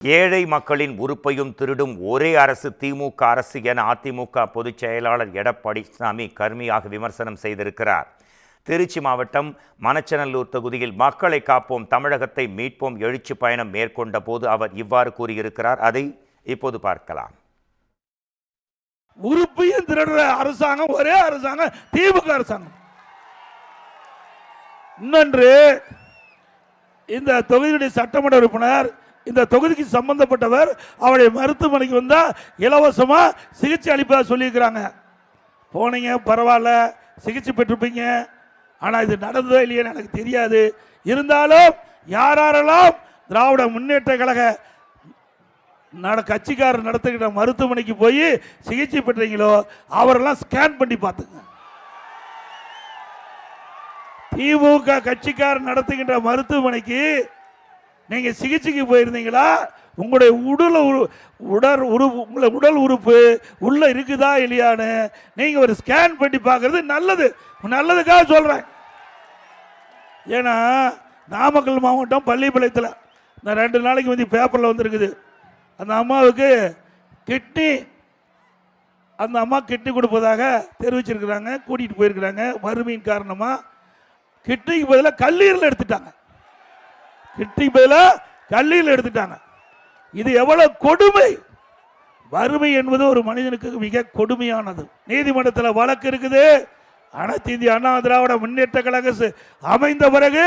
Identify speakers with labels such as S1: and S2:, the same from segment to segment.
S1: ஏழை மக்களின் உறுப்பையும் திருடும் ஒரே அரசு திமுக அரசு என அதிமுக பொதுச் செயலாளர் எடப்பாடி பழனிசாமி கடுமையாக விமர்சனம் செய்திருக்கிறார். திருச்சி மாவட்டம் மணச்சநல்லூர் தொகுதியில் மக்களை காப்போம் தமிழகத்தை மீட்போம் எழுச்சி பயணம் மேற்கொண்ட போது அவர் இவ்வாறு கூறியிருக்கிறார். அதை இப்போது பார்க்கலாம்.
S2: உறுப்பையும் திருடுற அரசாங்கம் ஒரே அரசாங்கம் திமுக அரசாங்கம். இன்னொன்று, இந்த தொகுதியுடைய சட்டமன்ற உறுப்பினர் இந்த தொகுதிக்கு சம்பந்தப்பட்டவர் அவருடைய மருத்துவமனைக்கு வந்தா இலவசமா சிகிச்சை அளிப்பதா சொல்லியிருக்கிறாங்க. போனீங்க, பரவாயில்ல, சிகிச்சை பெற்றிருப்பீங்க. ஆனால் இது நடந்ததோ இல்லையன்னு எனக்கு தெரியாது. இருந்தாலும் யாரெல்லாம் திராவிட முன்னேற்ற கழக கட்சிக்காரர் நடத்துகிற மருத்துவமனைக்கு போய் சிகிச்சை பெற்றீங்களோ அவரெல்லாம் ஸ்கேன் பண்ணி பார்த்துங்க. திமுக கட்சிக்காரர் நடத்துகின்ற மருத்துவமனைக்கு நீங்க சிகிச்சைக்கு போயிருந்தீங்களா? உங்களுடைய உடல் உறுப்பு உள்ள இருக்குதா இல்லையான்னு நீங்க ஒரு ஸ்கேன் பண்ணி பார்க்கறது நல்லது. நல்லதுக்காக சொல்றேன். ஏன்னா நாமக்கல் மாவட்டம் பள்ளிப்பாளையத்தில் இந்த 2 நாளைக்கு வந்து பேப்பர்ல வந்திருக்குது. அந்த அம்மாவுக்கு கிட்னி அந்த அம்மா கிட்னி கொடுப்பதாக தெரிவிச்சிருக்கிறாங்க. கூட்டிட்டு போயிருக்கிறாங்க. வறுமையின் காரணமா கிட்னிக்கு பதிலாக கல்லீரல் எடுத்துட்டாங்க. கிட்னிக்கு பதிலாக கல்லீரல் எடுத்துட்டாங்க. இது எவ்வளவு கொடுமை! வறுமை என்பது ஒரு மனிதனுக்கு மிக கொடுமையானது. நீதிமன்றத்தில் வழக்கு இருக்குது. அனைத்து இந்திய அண்ணா திராவிட முன்னேற்ற கழக அமைந்த பிறகு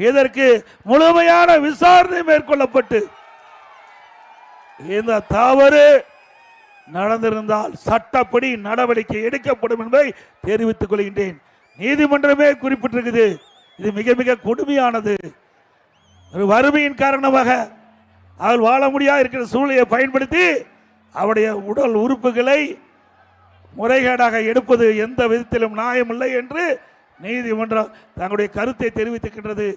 S2: இதற்கு முழுமையான விசாரணை மேற்கொள்ளப்பட்டு இந்த தவறு நடந்திருந்தால் சட்டப்படி நடவடிக்கை எடுக்கப்படும் என்பதை தெரிவித்துக் கொள்கின்றேன். நீதிமன்றமே குறிப்பிட்டிருக்குது. இது மிக மிக கொடுமையானது. ஒரு வறுமையின் காரணமாக அவள் வாழ முடியாது இருக்கிற சூழ்நிலையை பயன்படுத்தி அவருடைய உடல் உறுப்புகளை முறைகேடாக எடுப்பது எந்த விதத்திலும் நியாயமில்லை என்று நீதிமன்றம் தங்களுடைய கருத்தை தெரிவித்திருக்கின்றது.